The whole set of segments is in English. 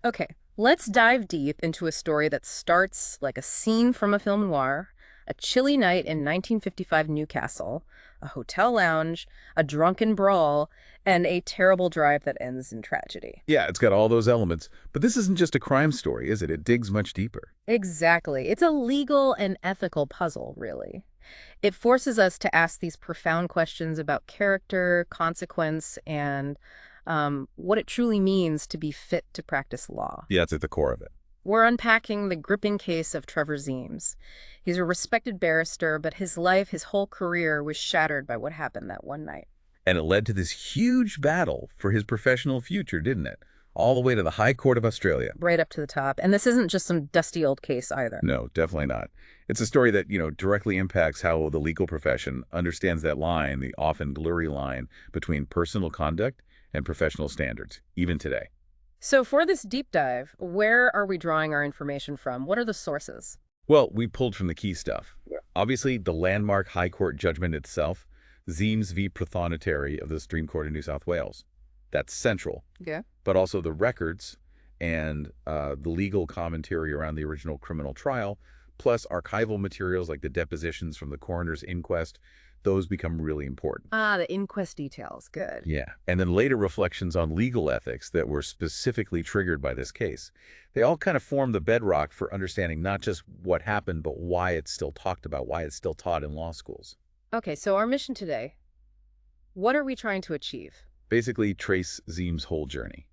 Okay, let's dive deep into a story that starts like a scene from a film noir, a chilly night in 1955 Newcastle, a hotel lounge, a drunken brawl, and a terrible drive that ends in tragedy. Yeah, it's got all those elements. But this isn't just a crime story, is it? It digs much deeper. Exactly. It's a legal and ethical puzzle, really. It forces us to ask these profound questions about character, consequence, and what it truly means to be fit to practice law. Yeah, it's at the core of it. We're unpacking the gripping case of Trevor Ziems. He's a respected barrister, but his life, his whole career, was shattered by what happened that one night. And it led to this huge battle for his professional future, didn't it? All the way to the High Court of Australia. Right up to the top. And this isn't just some dusty old case either. No, definitely not. It's a story that, directly impacts how the legal profession understands that line, the often blurry line between personal conduct and professional standards, even today. So for this deep dive, where are we drawing our information from? What are the sources? Well, we pulled from the key stuff. Yeah. Obviously, the landmark High Court judgment itself, Ziems v. Prothonotary of the Supreme Court of New South Wales. That's central. Yeah. But also the records and the legal commentary around the original criminal trial, plus archival materials like the depositions from the coroner's inquest, those become really important. Ah, the inquest details. Good. Yeah. And then later reflections on legal ethics that were specifically triggered by this case. They all kind of form the bedrock for understanding not just what happened, but why it's still talked about, why it's still taught in law schools. Okay, so our mission today, what are we trying to achieve? Basically trace Ziems' whole journey,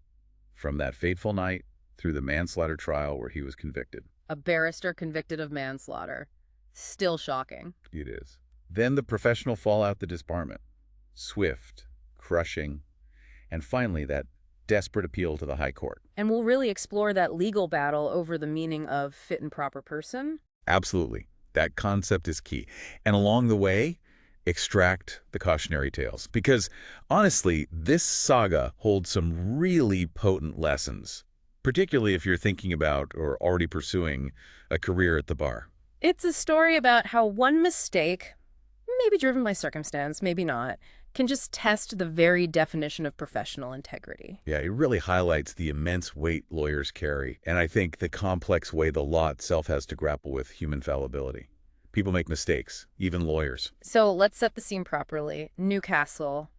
from that fateful night through the manslaughter trial where he was convicted. A barrister convicted of manslaughter. Still shocking. It is. Then the professional fallout, the disbarment. Swift, crushing, and finally that desperate appeal to the High Court. And we'll really explore that legal battle over the meaning of fit and proper person. Absolutely. That concept is key. And along the way, extract the cautionary tales. Because honestly, this saga holds some really potent lessons, particularly if you're thinking about or already pursuing a career at the bar. It's a story about how one mistake, maybe driven by circumstance, maybe not, can just test the very definition of professional integrity. Yeah, it really highlights the immense weight lawyers carry, and I think the complex way the law itself has to grapple with human fallibility. People make mistakes, even lawyers. So let's set the scene properly. Newcastle,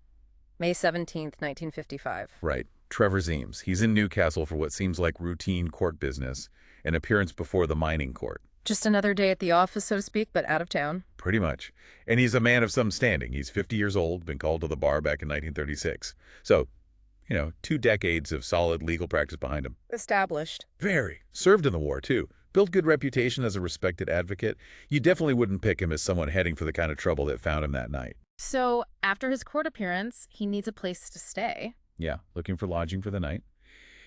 May 17th, 1955. Right. Trevor Ziems. He's in Newcastle for what seems like routine court business, an appearance before the mining court. Just another day at the office, so to speak, but out of town. Pretty much. And he's a man of some standing. He's 50 years old, been called to the bar back in 1936. So, 2 decades of solid legal practice behind him. Established. Very. Served in the war, too. Built good reputation as a respected advocate. You definitely wouldn't pick him as someone heading for the kind of trouble that found him that night. So after his court appearance, he needs a place to stay. Yeah, looking for lodging for the night.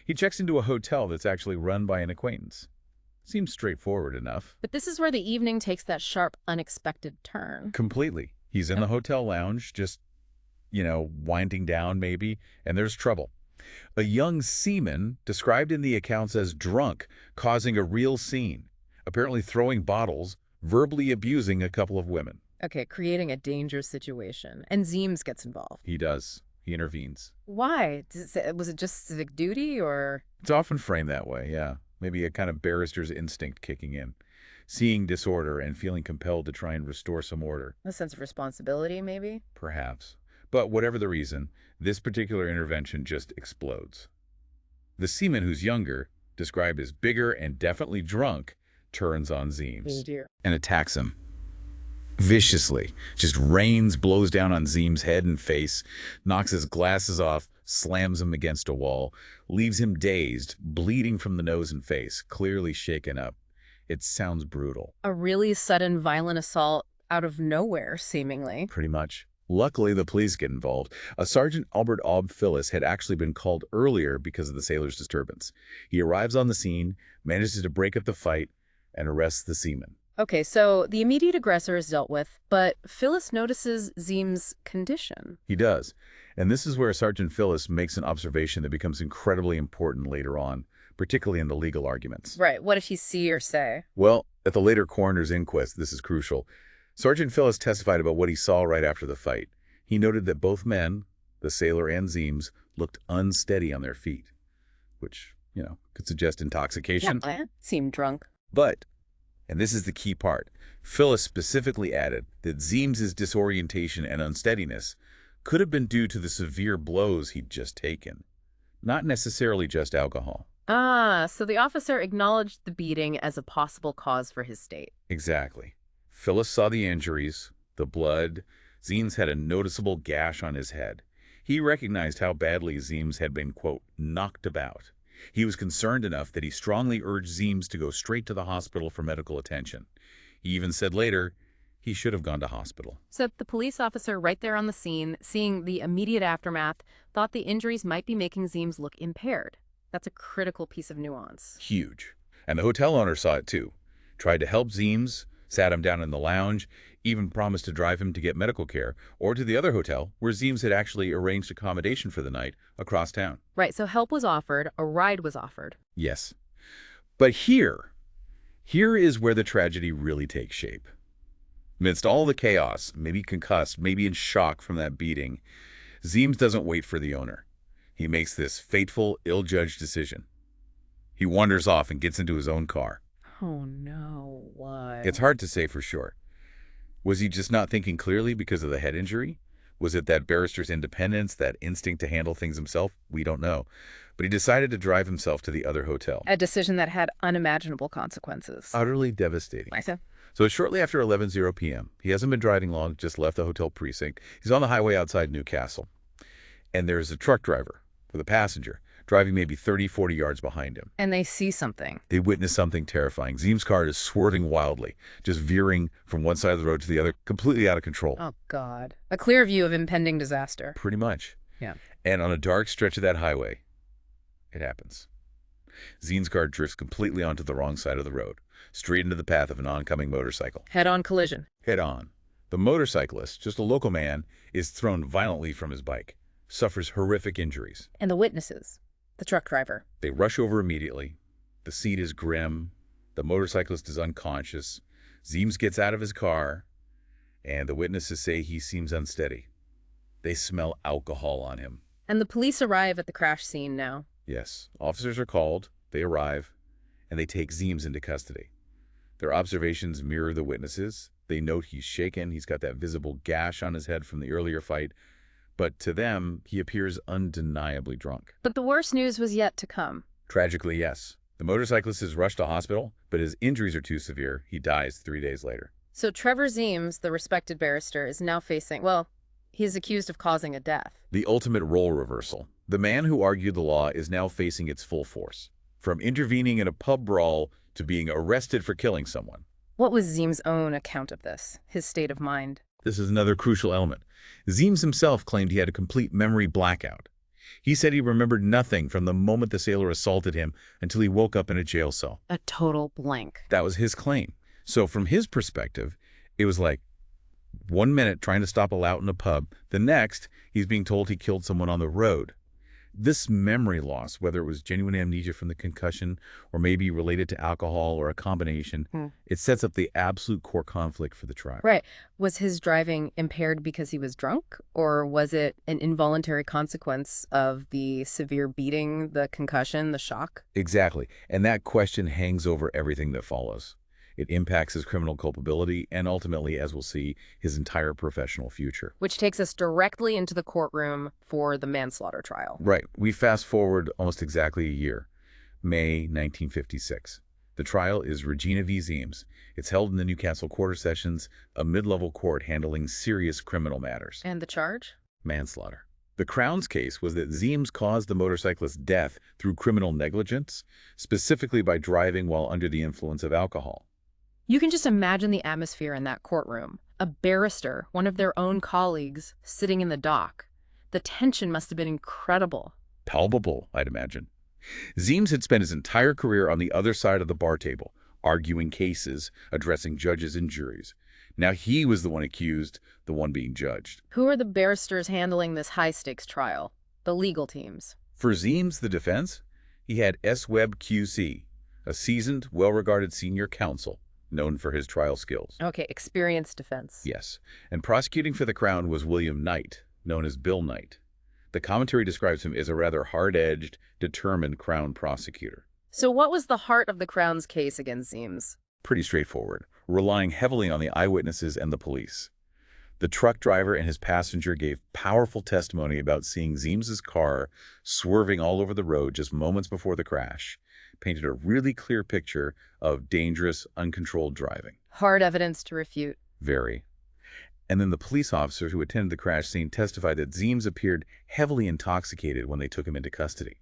He checks into a hotel that's actually run by an acquaintance. Seems straightforward enough. But this is where the evening takes that sharp, unexpected turn. Completely. He's in the hotel lounge, just, winding down maybe, and there's trouble. A young seaman, described in the accounts as drunk, causing a real scene, apparently throwing bottles, verbally abusing a couple of women. Okay, creating a dangerous situation. And Ziems gets involved. He does. He intervenes. Why? Was it just civic duty or? It's often framed that way, yeah. Maybe a kind of barrister's instinct kicking in. Seeing disorder and feeling compelled to try and restore some order. A sense of responsibility, maybe? Perhaps. But whatever the reason, this particular intervention just explodes. The seaman, who's younger, described as bigger and definitely drunk, turns on Ziems. Oh dear. And attacks him. Viciously. Just rains, blows down on Ziems' head and face, knocks his glasses off, slams him against a wall, leaves him dazed, bleeding from the nose and face, clearly shaken up. It sounds brutal. A really sudden, violent assault out of nowhere, seemingly. Pretty much. Luckily, the police get involved. A Sergeant Albert Ob Phyllis had actually been called earlier because of the sailor's disturbance. He arrives on the scene, manages to break up the fight, and arrests the seaman. Okay, so the immediate aggressor is dealt with, but Phyllis notices Ziems' condition. He does. And this is where Sergeant Phyllis makes an observation that becomes incredibly important later on, particularly in the legal arguments. Right, what did he see or say? Well, at the later coroner's inquest, this is crucial. Sergeant Phyllis testified about what he saw right after the fight. He noted that both men, the sailor and Ziems, looked unsteady on their feet, which, could suggest intoxication. Yeah, seemed drunk. But, and this is the key part, Phyllis specifically added that Ziems' disorientation and unsteadiness could have been due to the severe blows he'd just taken, not necessarily just alcohol. Ah, so the officer acknowledged the beating as a possible cause for his state. Exactly. Phyllis saw the injuries, the blood. Ziems had a noticeable gash on his head. He recognized how badly Ziems had been, quote, knocked about. He was concerned enough that he strongly urged Ziems to go straight to the hospital for medical attention. He even said later he should have gone to hospital. So the police officer right there on the scene, seeing the immediate aftermath, thought the injuries might be making Ziems look impaired. That's a critical piece of nuance. Huge. And the hotel owner saw it too. Tried to help Ziems, sat him down in the lounge, even promised to drive him to get medical care, or to the other hotel where Ziems had actually arranged accommodation for the night across town. Right, so help was offered, a ride was offered. Yes. But here is where the tragedy really takes shape. Amidst all the chaos, maybe concussed, maybe in shock from that beating, Ziems doesn't wait for the owner. He makes this fateful, ill-judged decision. He wanders off and gets into his own car. Oh no, why? It's hard to say for sure. Was he just not thinking clearly because of the head injury? Was it that barrister's independence, that instinct to handle things himself? We don't know. But he decided to drive himself to the other hotel. A decision that had unimaginable consequences. Utterly devastating. I see. So it's shortly after 11:00 p.m. He hasn't been driving long, just left the hotel precinct. He's on the highway outside Newcastle. And there's a truck driver with a passenger driving maybe 30, 40 yards behind him. And they see something. They witness something terrifying. Ziems' car is swerving wildly, just veering from one side of the road to the other, completely out of control. Oh, God. A clear view of impending disaster. Pretty much. Yeah. And on a dark stretch of that highway, it happens. Ziems' car drifts completely onto the wrong side of the road, straight into the path of an oncoming motorcycle. Head-on collision. Head on. The motorcyclist, just a local man, is thrown violently from his bike, suffers horrific injuries. And the witnesses. The truck driver. They rush over immediately. The scene is grim. The motorcyclist is unconscious. Ziems gets out of his car, and the witnesses say he seems unsteady. They smell alcohol on him. And the police arrive at the crash scene now. Yes, officers are called, they arrive, and they take Ziems into custody. Their observations mirror the witnesses. They note he's shaken, he's got that visible gash on his head from the earlier fight, but to them, he appears undeniably drunk. But the worst news was yet to come. Tragically, yes. The motorcyclist is rushed to hospital, but his injuries are too severe. He dies 3 days later. So Trevor Ziems, the respected barrister, is now facing, well, he is accused of causing a death. The ultimate role reversal. The man who argued the law is now facing its full force. From intervening in a pub brawl to being arrested for killing someone. What was Ziems' own account of this, his state of mind? This is another crucial element. Ziems himself claimed he had a complete memory blackout. He said he remembered nothing from the moment the sailor assaulted him until he woke up in a jail cell. A total blank. That was his claim. So from his perspective, it was like 1 minute trying to stop a lout in a pub. The next, he's being told he killed someone on the road. This memory loss, whether it was genuine amnesia from the concussion or maybe related to alcohol or a combination, it sets up the absolute core conflict for the trial. Right. Was his driving impaired because he was drunk, or was it an involuntary consequence of the severe beating, the concussion, the shock? Exactly. And that question hangs over everything that follows. It impacts his criminal culpability and ultimately, as we'll see, his entire professional future. Which takes us directly into the courtroom for the manslaughter trial. Right. We fast forward almost exactly a year, May 1956. The trial is Regina v. Ziems. It's held in the Newcastle Quarter Sessions, a mid-level court handling serious criminal matters. And the charge? Manslaughter. The Crown's case was that Ziems caused the motorcyclist's death through criminal negligence, specifically by driving while under the influence of alcohol. You can just imagine the atmosphere in that courtroom. A barrister, one of their own colleagues, sitting in the dock. The tension must have been incredible. Palpable, I'd imagine. Ziems had spent his entire career on the other side of the bar table, arguing cases, addressing judges and juries. Now he was the one accused, the one being judged. Who are the barristers handling this high-stakes trial? The legal teams. For Ziems, the defense, he had Smyth QC, a seasoned, well-regarded senior counsel, known for his trial skills. Okay, experienced defense. Yes, and prosecuting for the Crown was William Knight, known as Bill Knight. The commentary describes him as a rather hard-edged, determined Crown prosecutor. So what was the heart of the Crown's case against Ziems? Pretty straightforward, relying heavily on the eyewitnesses and the police. The truck driver and his passenger gave powerful testimony about seeing Ziems's car swerving all over the road just moments before the crash, painted a really clear picture of dangerous, uncontrolled driving. Hard evidence to refute. Very. And then the police officer who attended the crash scene testified that Ziems appeared heavily intoxicated when they took him into custody.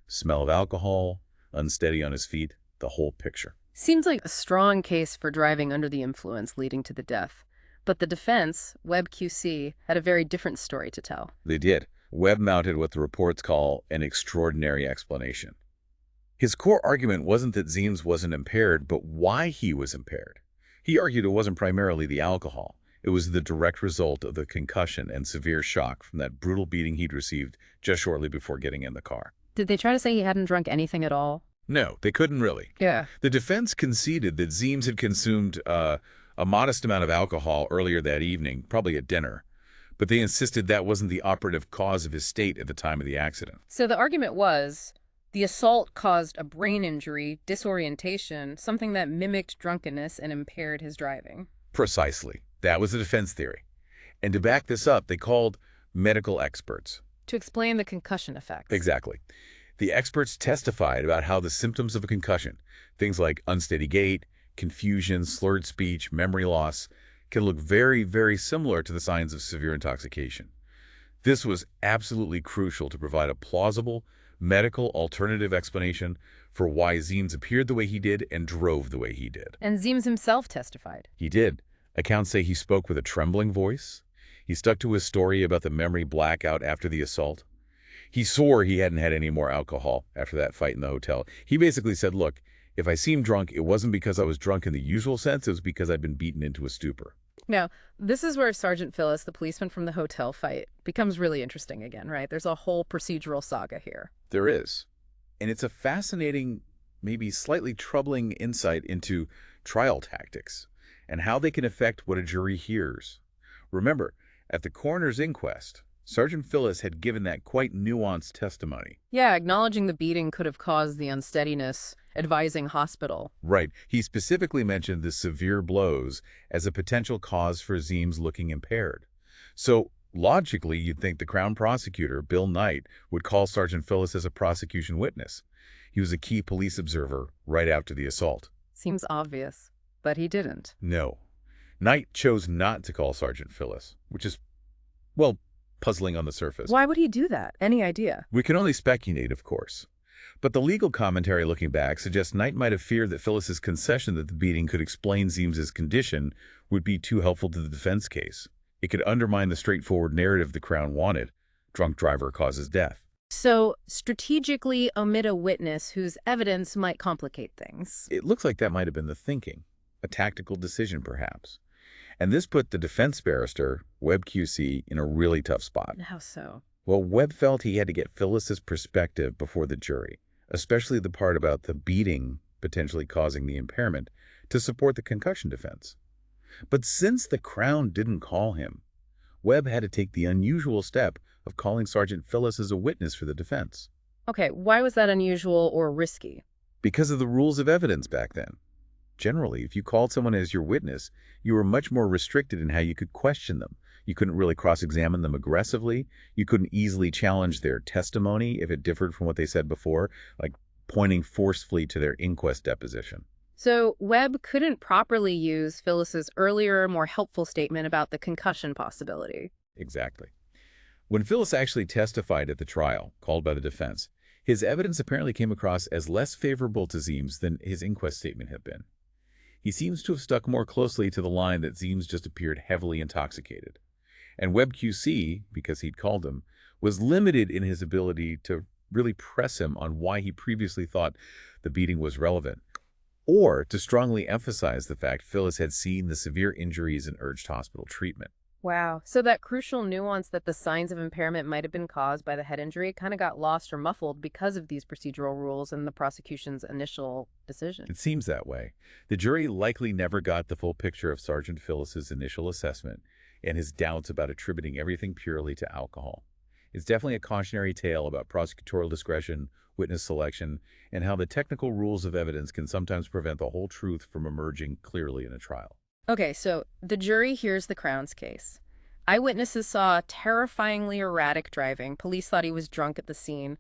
Smell of alcohol, unsteady on his feet, the whole picture. Seems like a strong case for driving under the influence leading to the death. But the defense, Webb QC, had a very different story to tell. They did. Webb mounted what the reports call an extraordinary explanation. His core argument wasn't that Ziems wasn't impaired, but why he was impaired. He argued it wasn't primarily the alcohol. It was the direct result of the concussion and severe shock from that brutal beating he'd received just shortly before getting in the car. Did they try to say he hadn't drunk anything at all? No, they couldn't really. Yeah. The defense conceded that Ziems had consumed a modest amount of alcohol earlier that evening, probably at dinner, but they insisted that wasn't the operative cause of his state at the time of the accident. So the argument was the assault caused a brain injury, disorientation, something that mimicked drunkenness and impaired his driving. Precisely. That was the defense theory. And to back this up, they called medical experts. To explain the concussion effects. Exactly. The experts testified about how the symptoms of a concussion, things like unsteady gait, confusion, slurred speech, memory loss, can look very, very similar to the signs of severe intoxication. This was absolutely crucial to provide a plausible, medical alternative explanation for why Ziems appeared the way he did and drove the way he did. And Ziems himself testified. He did. Accounts say he spoke with a trembling voice. He stuck to his story about the memory blackout after the assault. He swore he hadn't had any more alcohol after that fight in the hotel. He basically said, look, if I seemed drunk, it wasn't because I was drunk in the usual sense. It was because I'd been beaten into a stupor. Now, this is where Sergeant Phyllis, the policeman from the hotel fight, becomes really interesting again, right? There's a whole procedural saga here. There is. And it's a fascinating, maybe slightly troubling insight into trial tactics and how they can affect what a jury hears. Remember, at the coroner's inquest, Sergeant Phyllis had given that quite nuanced testimony. Yeah, acknowledging the beating could have caused the unsteadiness, advising hospital. Right. He specifically mentioned the severe blows as a potential cause for Ziems looking impaired. So, logically, you'd think the Crown prosecutor, Bill Knight, would call Sergeant Phyllis as a prosecution witness. He was a key police observer right after the assault. Seems obvious, but he didn't. No. Knight chose not to call Sergeant Phyllis, which is, well, puzzling on the surface. Why would he do that? Any idea? We can only speculate, of course. But the legal commentary looking back suggests Knight might have feared that Phyllis's concession that the beating could explain Ziems's condition would be too helpful to the defense case. It could undermine the straightforward narrative the Crown wanted. Drunk driver causes death. So, strategically omit a witness whose evidence might complicate things. It looks like that might have been the thinking. A tactical decision, perhaps. And this put the defense barrister, Webb QC, in a really tough spot. How so? Well, Webb felt he had to get Phyllis's perspective before the jury, especially the part about the beating potentially causing the impairment, to support the concussion defense. But since the Crown didn't call him, Webb had to take the unusual step of calling Sergeant Phyllis as a witness for the defense. Okay, why was that unusual or risky? Because of the rules of evidence back then. Generally, if you called someone as your witness, you were much more restricted in how you could question them. You couldn't really cross-examine them aggressively. You couldn't easily challenge their testimony if it differed from what they said before, like pointing forcefully to their inquest deposition. So Webb couldn't properly use Phyllis's earlier, more helpful statement about the concussion possibility. Exactly. When Phyllis actually testified at the trial, called by the defense, his evidence apparently came across as less favorable to Ziems than his inquest statement had been. He seems to have stuck more closely to the line that Ziems just appeared heavily intoxicated. And Webb QC, because he'd called him, was limited in his ability to really press him on why he previously thought the beating was relevant, or to strongly emphasize the fact Phyllis had seen the severe injuries and urged hospital treatment. Wow. So that crucial nuance that the signs of impairment might have been caused by the head injury kind of got lost or muffled because of these procedural rules and the prosecution's initial decision. It seems that way. The jury likely never got the full picture of Sergeant Phyllis's initial assessment and his doubts about attributing everything purely to alcohol. It's definitely a cautionary tale about prosecutorial discretion, witness selection, and how the technical rules of evidence can sometimes prevent the whole truth from emerging clearly in a trial. Okay, so the jury hears the Crown's case. Eyewitnesses saw terrifyingly erratic driving. Police thought he was drunk at the scene.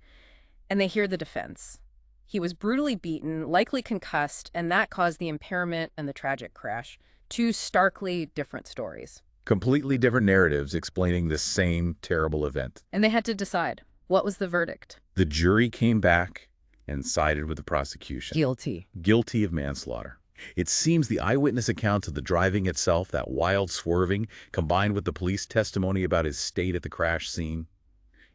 And they hear the defense. He was brutally beaten, likely concussed, and that caused the impairment and the tragic crash. Two starkly different stories. Completely different narratives explaining the same terrible event. And they had to decide. What was the verdict? The jury came back and sided with the prosecution. Guilty. Guilty of manslaughter. It seems the eyewitness accounts of the driving itself, that wild swerving, combined with the police testimony about his state at the crash scene,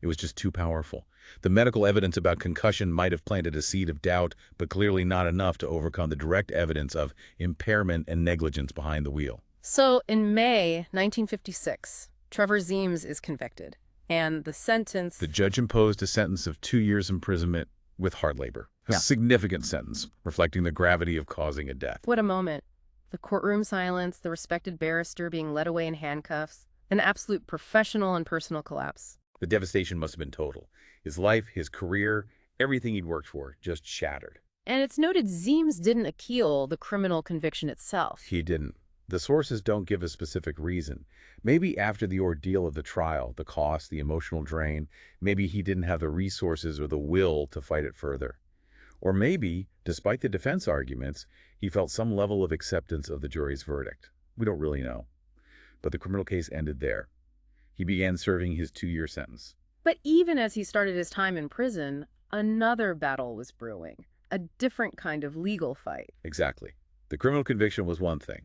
it was just too powerful. The medical evidence about concussion might have planted a seed of doubt, but clearly not enough to overcome the direct evidence of impairment and negligence behind the wheel. So in May 1956, Trevor Ziems is convicted. And the sentence... The judge imposed a sentence of 2 years imprisonment with hard labor. A significant sentence, reflecting the gravity of causing a death. What a moment. The courtroom silence, the respected barrister being led away in handcuffs, an absolute professional and personal collapse. The devastation must have been total. His life, his career, everything he'd worked for just shattered. And it's noted Ziems didn't appeal the criminal conviction itself. He didn't. The sources don't give a specific reason. Maybe after the ordeal of the trial, the cost, the emotional drain, maybe he didn't have the resources or the will to fight it further. Or maybe, despite the defense arguments, he felt some level of acceptance of the jury's verdict. We don't really know. But the criminal case ended there. He began serving his 2-year sentence. But even as he started his time in prison, another battle was brewing, a different kind of legal fight. Exactly. The criminal conviction was one thing,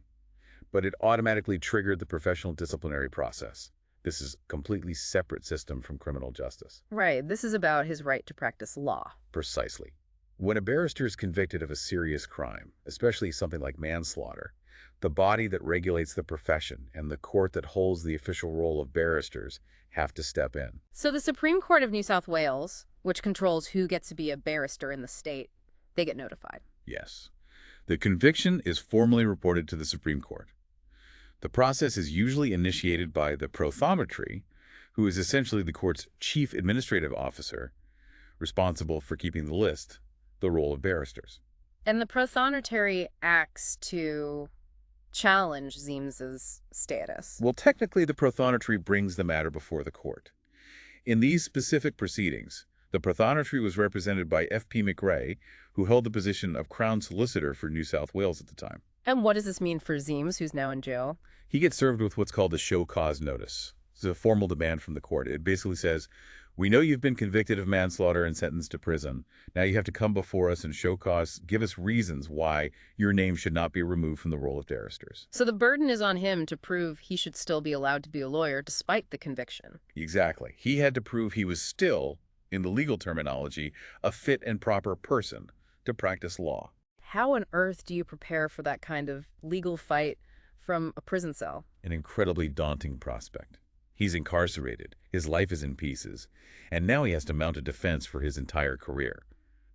but it automatically triggered the professional disciplinary process. This is a completely separate system from criminal justice. Right. This is about his right to practice law. Precisely. When a barrister is convicted of a serious crime, especially something like manslaughter, the body that regulates the profession and the court that holds the official role of barristers have to step in. So the Supreme Court of New South Wales, which controls who gets to be a barrister in the state, they get notified. Yes. The conviction is formally reported to the Supreme Court. The process is usually initiated by the Prothonotary, who is essentially the court's chief administrative officer, responsible for keeping the list, the role of barristers. And the Prothonotary acts to challenge Ziems's status. Well, technically, the Prothonotary brings the matter before the court. In these specific proceedings, the Prothonotary was represented by F.P. McRae, who held the position of Crown Solicitor for New South Wales at the time. And what does this mean for Ziems, who's now in jail? He gets served with what's called a show cause notice. It's a formal demand from the court. It basically says, we know you've been convicted of manslaughter and sentenced to prison. Now you have to come before us and show cause, give us reasons why your name should not be removed from the role of barristers. So the burden is on him to prove he should still be allowed to be a lawyer despite the conviction. Exactly. He had to prove he was still, in the legal terminology, a fit and proper person to practice law. How on earth do you prepare for that kind of legal fight from a prison cell? An incredibly daunting prospect. He's incarcerated, his life is in pieces, and now he has to mount a defense for his entire career.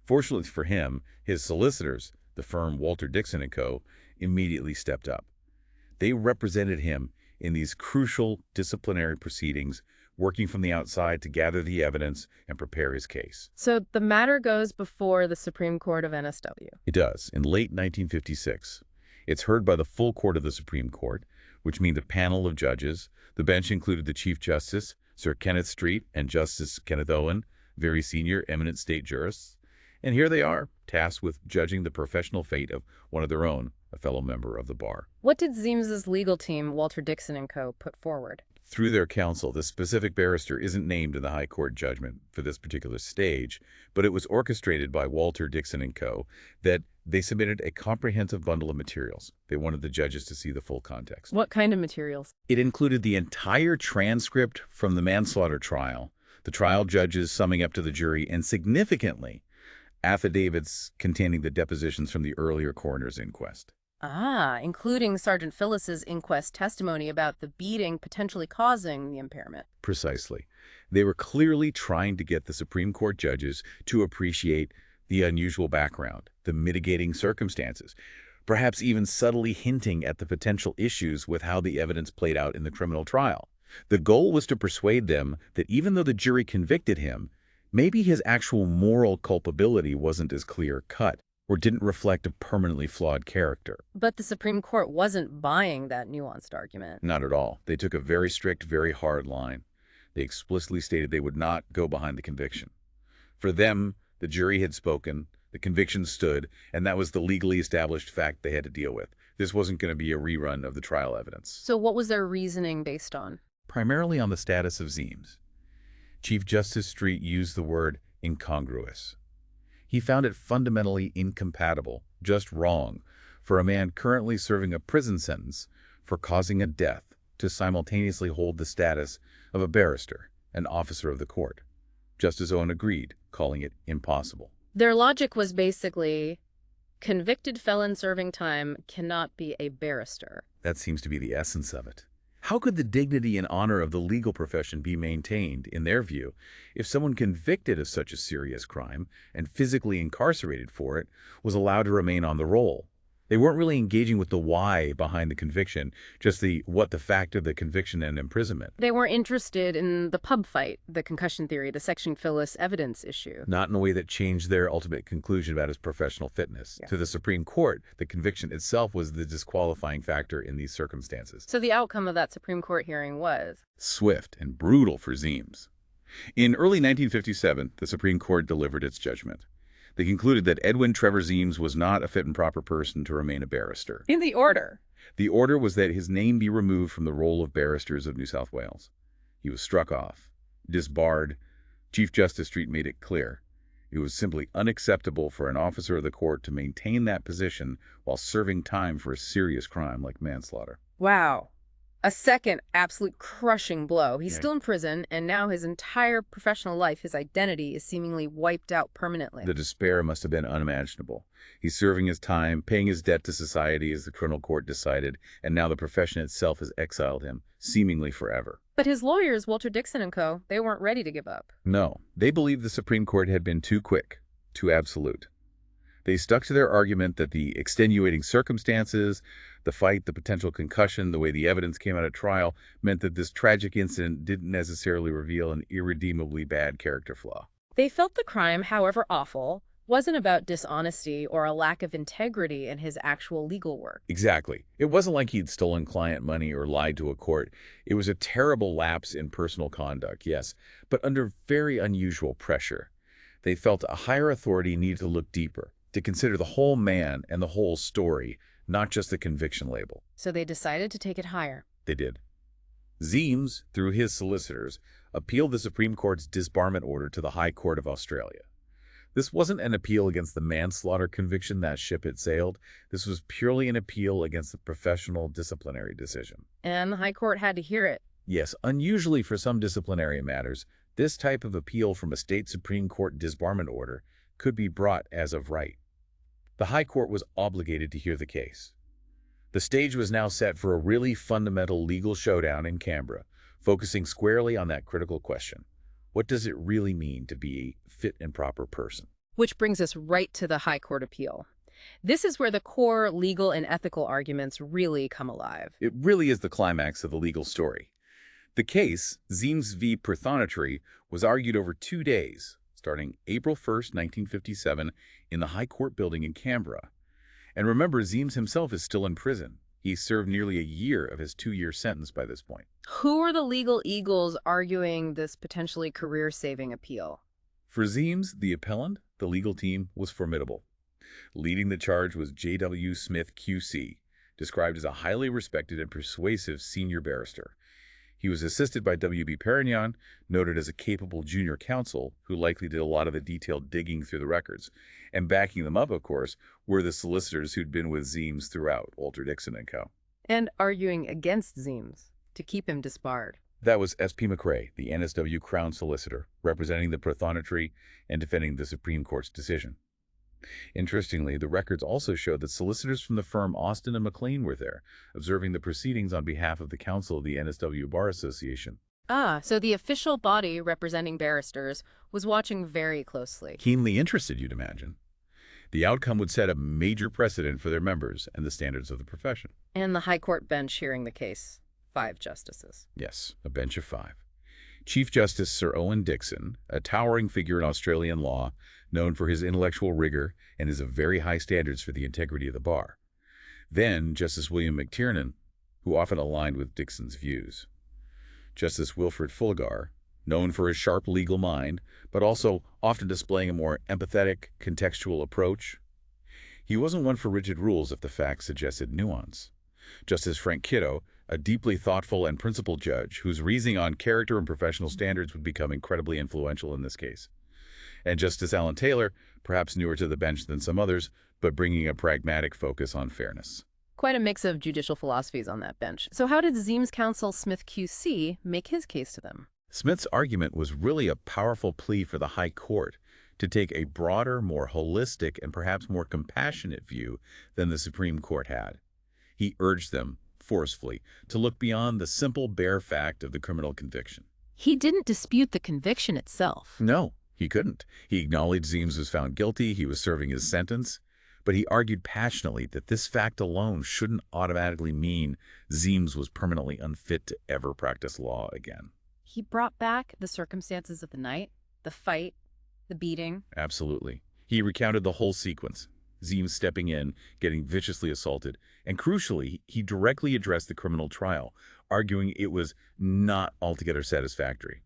Fortunately for him, his solicitors, the firm Walter Dixon & Co., immediately stepped up. They represented him in these crucial disciplinary proceedings, working from the outside to gather the evidence and prepare his case. So the matter goes before the Supreme Court of NSW. It does, in late 1956. It's heard by the full court of the Supreme Court, which means a panel of judges. The bench included the Chief Justice, Sir Kenneth Street, and Justice Kenneth Owen, very senior, eminent state jurists. And here they are, tasked with judging the professional fate of one of their own, a fellow member of the bar. What did Ziems's legal team, Walter Dixon & Co., put forward? Through their counsel, the specific barrister isn't named in the High Court judgment for this particular stage, but it was orchestrated by Walter Dixon & Co. that they submitted a comprehensive bundle of materials. They wanted the judges to see the full context. What kind of materials? It included the entire transcript from the manslaughter trial, the trial judges summing up to the jury, and significantly, affidavits containing the depositions from the earlier coroner's inquest. Ah, including Sergeant Phyllis's inquest testimony about the beating potentially causing the impairment. Precisely. They were clearly trying to get the Supreme Court judges to appreciate the unusual background, the mitigating circumstances, perhaps even subtly hinting at the potential issues with how the evidence played out in the criminal trial. The goal was to persuade them that even though the jury convicted him, Maybe his actual moral culpability wasn't as clear-cut or didn't reflect a permanently flawed character. But the Supreme Court wasn't buying that nuanced argument. Not at all. They took a very strict, very hard line. They explicitly stated they would not go behind the conviction. For them, the jury had spoken, the conviction stood, and that was the legally established fact they had to deal with. This wasn't going to be a rerun of the trial evidence. So what was their reasoning based on? Primarily on the status of Ziems. Chief Justice Street used the word incongruous. He found it fundamentally incompatible, just wrong, for a man currently serving a prison sentence for causing a death to simultaneously hold the status of a barrister, an officer of the court. Justice Owen agreed, calling it impossible. Their logic was basically, convicted felon serving time cannot be a barrister. That seems to be the essence of it. How could the dignity and honor of the legal profession be maintained, in their view, if someone convicted of such a serious crime and physically incarcerated for it was allowed to remain on the roll? They weren't really engaging with the why behind the conviction, just the fact of the conviction and imprisonment. They weren't interested in the pub fight, the concussion theory, the section Phyllis evidence issue. Not in a way that changed their ultimate conclusion about his professional fitness. Yeah. To the Supreme Court, the conviction itself was the disqualifying factor in these circumstances. So the outcome of that Supreme Court hearing was? Swift and brutal for Ziems. In early 1957, the Supreme Court delivered its judgment. They concluded that Edwin Trevor Ziems was not a fit and proper person to remain a barrister. In the order? The order was that his name be removed from the roll of barristers of New South Wales. He was struck off, disbarred. Chief Justice Street made it clear. It was simply unacceptable for an officer of the court to maintain that position while serving time for a serious crime like manslaughter. Wow. A second absolute crushing blow. He's still in prison, and now his entire professional life, his identity, is seemingly wiped out permanently. The despair must have been unimaginable. He's serving his time, paying his debt to society as the criminal court decided, and now the profession itself has exiled him, seemingly forever. But his lawyers, Walter Dixon and co., they weren't ready to give up. No, they believed the Supreme Court had been too quick, too absolute. They stuck to their argument that the extenuating circumstances, the fight, the potential concussion, the way the evidence came out at trial, meant that this tragic incident didn't necessarily reveal an irredeemably bad character flaw. They felt the crime, however awful, wasn't about dishonesty or a lack of integrity in his actual legal work. Exactly. It wasn't like he'd stolen client money or lied to a court. It was a terrible lapse in personal conduct, yes, but under very unusual pressure. They felt a higher authority needed to look deeper, to consider the whole man and the whole story, not just the conviction label. So they decided to take it higher. They did. Ziems, through his solicitors, appealed the Supreme Court's disbarment order to the High Court of Australia. This wasn't an appeal against the manslaughter conviction that ship had sailed. This was purely an appeal against the professional disciplinary decision. And the High Court had to hear it. Yes, unusually for some disciplinary matters, this type of appeal from a state Supreme Court disbarment order could be brought as of right. The High Court was obligated to hear the case. The stage was now set for a really fundamental legal showdown in Canberra, focusing squarely on that critical question. What does it really mean to be a fit and proper person? Which brings us right to the High Court appeal. This is where the core legal and ethical arguments really come alive. It really is the climax of the legal story. The case, Ziems v. Prothonotary, was argued over 2 days, starting April 1st, 1957, in the High Court building in Canberra. And remember, Ziems himself is still in prison. He served nearly a year of his 2-year sentence by this point. Who are the legal eagles arguing this potentially career-saving appeal? For Ziems, the appellant, the legal team was formidable. Leading the charge was J.W. Smyth QC, described as a highly respected and persuasive senior barrister. He was assisted by W.B. Perignon, noted as a capable junior counsel who likely did a lot of the detailed digging through the records. And backing them up, of course, were the solicitors who'd been with Ziems throughout, Walter Dixon and co. And arguing against Ziems to keep him disbarred. That was S.P. McRae, the NSW Crown Solicitor, representing the Prothonotary and defending the Supreme Court's decision. Interestingly, the records also showed that solicitors from the firm Austin and McLean were there, observing the proceedings on behalf of the Council of the NSW Bar Association. Ah, so the official body representing barristers was watching very closely. Keenly interested, you'd imagine. The outcome would set a major precedent for their members and the standards of the profession. And the High Court bench hearing the case, 5 justices. Yes, a bench of 5. Chief Justice Sir Owen Dixon, a towering figure in Australian law, known for his intellectual rigor and his very high standards for the integrity of the bar. Then Justice William McTiernan, who often aligned with Dixon's views. Justice Wilfred Fulgar, known for his sharp legal mind, but also often displaying a more empathetic, contextual approach. He wasn't one for rigid rules if the facts suggested nuance. Justice Frank Kiddo, a deeply thoughtful and principled judge whose reasoning on character and professional standards would become incredibly influential in this case. And Justice Alan Taylor, perhaps newer to the bench than some others, but bringing a pragmatic focus on fairness. Quite a mix of judicial philosophies on that bench. So how did Ziems' counsel Smyth QC make his case to them? Smith's argument was really a powerful plea for the High Court to take a broader, more holistic, and perhaps more compassionate view than the Supreme Court had. He urged them, forcefully, to look beyond the simple bare fact of the criminal conviction. He didn't dispute the conviction itself. No, he couldn't. He acknowledged Ziems was found guilty, he was serving his sentence, but he argued passionately that this fact alone shouldn't automatically mean Ziems was permanently unfit to ever practice law again. He brought back the circumstances of the night, the fight, the beating. Absolutely. He recounted the whole sequence. Ziems stepping in, getting viciously assaulted, and crucially, he directly addressed the criminal trial, arguing it was not altogether satisfactory.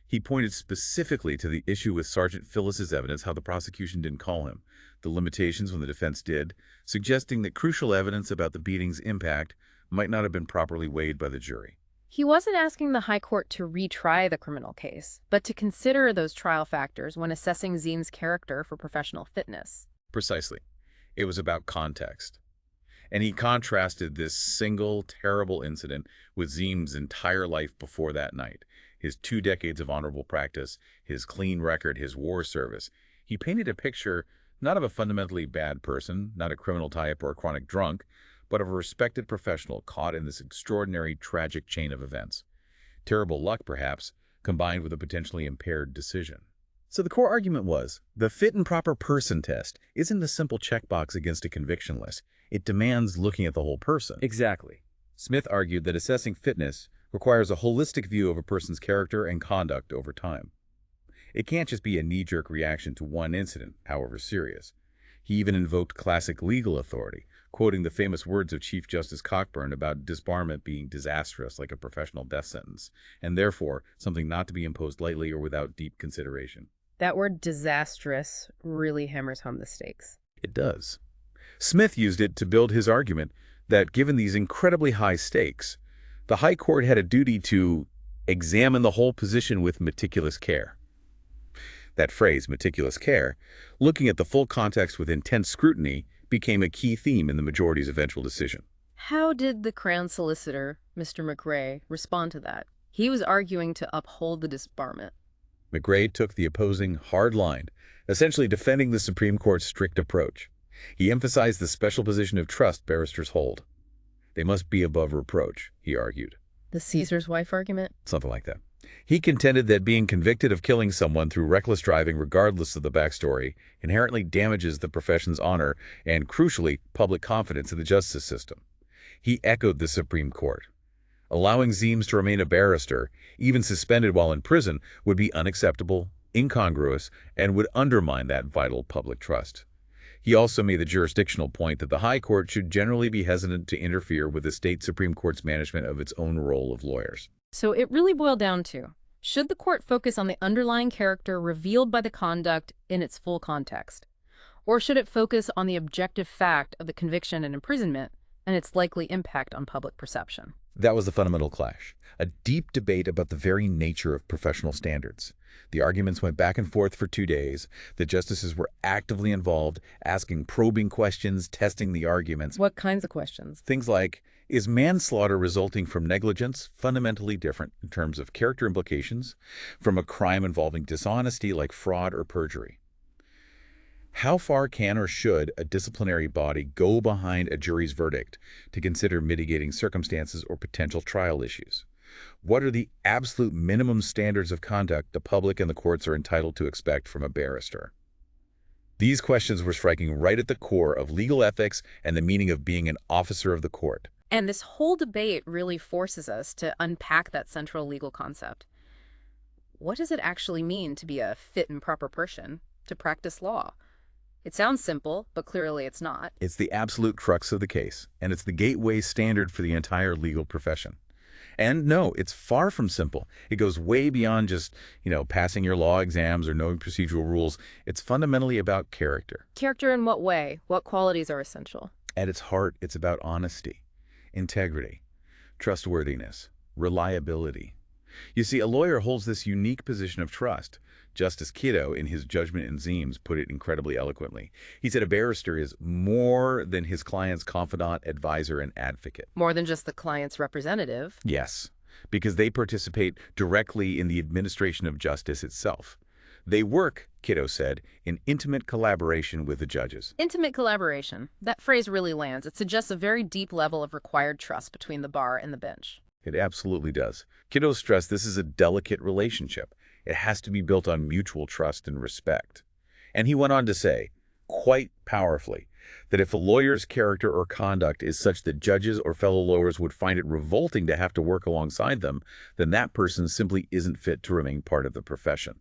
He pointed specifically to the issue with Sergeant Phyllis's evidence, how the prosecution didn't call him, the limitations when the defense did, suggesting that crucial evidence about the beating's impact might not have been properly weighed by the jury. He wasn't asking the High Court to retry the criminal case, but to consider those trial factors when assessing Ziems' character for professional fitness. Precisely. It was about context. And he contrasted this single, terrible incident with Ziems' entire life before that night, his 2 decades of honorable practice, his clean record, his war service. He painted a picture not of a fundamentally bad person, not a criminal type or a chronic drunk, but of a respected professional caught in this extraordinary, tragic chain of events. Terrible luck, perhaps, combined with a potentially impaired decision. So the core argument was, the fit and proper person test isn't a simple checkbox against a conviction list. It demands looking at the whole person. Exactly. Smith argued that assessing fitness requires a holistic view of a person's character and conduct over time. It can't just be a knee-jerk reaction to one incident, however serious. He even invoked classic legal authority, quoting the famous words of Chief Justice Cockburn about disbarment being disastrous like a professional death sentence, and therefore something not to be imposed lightly or without deep consideration. That word disastrous really hammers home the stakes. It does. Smith used it to build his argument that given these incredibly high stakes, the High Court had a duty to examine the whole position with meticulous care. That phrase, meticulous care, looking at the full context with intense scrutiny, became a key theme in the majority's eventual decision. How did the Crown Solicitor, Mr. McRae, respond to that? He was arguing to uphold the disbarment. McRae took the opposing hard line, essentially defending the Supreme Court's strict approach. He emphasized the special position of trust barristers hold. They must be above reproach, he argued. The Caesar's wife argument? Something like that. He contended that being convicted of killing someone through reckless driving, regardless of the backstory, inherently damages the profession's honor and, crucially, public confidence in the justice system. He echoed the Supreme Court. Allowing Ziems to remain a barrister, even suspended while in prison, would be unacceptable, incongruous, and would undermine that vital public trust. He also made the jurisdictional point that the High Court should generally be hesitant to interfere with the state Supreme Court's management of its own role of lawyers. So it really boiled down to, should the court focus on the underlying character revealed by the conduct in its full context? Or should it focus on the objective fact of the conviction and imprisonment and its likely impact on public perception? That was the fundamental clash, a deep debate about the very nature of professional standards. The arguments went back and forth for 2 days. The justices were actively involved, asking probing questions, testing the arguments. What kinds of questions? Things like, is manslaughter resulting from negligence fundamentally different in terms of character implications from a crime involving dishonesty like fraud or perjury? How far can or should a disciplinary body go behind a jury's verdict to consider mitigating circumstances or potential trial issues? What are the absolute minimum standards of conduct the public and the courts are entitled to expect from a barrister? These questions were striking right at the core of legal ethics and the meaning of being an officer of the court. And this whole debate really forces us to unpack that central legal concept. what does it actually mean to be a fit and proper person to practice law? It sounds simple, but clearly it's not. It's the absolute crux of the case, and it's the gateway standard for the entire legal profession. And no, it's far from simple. It goes way beyond just, passing your law exams or knowing procedural rules. It's fundamentally about character. Character in what way? What qualities are essential? At its heart, it's about honesty, integrity, trustworthiness, reliability. You see, a lawyer holds this unique position of trust. Justice Kiddo, in his judgment in Ziems, put it incredibly eloquently. He said a barrister is more than his client's confidant, advisor, and advocate. More than just the client's representative. Yes, because they participate directly in the administration of justice itself. They work, Kiddo said, in intimate collaboration with the judges. Intimate collaboration. That phrase really lands. It suggests a very deep level of required trust between the bar and the bench. It absolutely does. Kiddo stressed this is a delicate relationship. It has to be built on mutual trust and respect. And he went on to say, quite powerfully, that if a lawyer's character or conduct is such that judges or fellow lawyers would find it revolting to have to work alongside them, then that person simply isn't fit to remain part of the profession.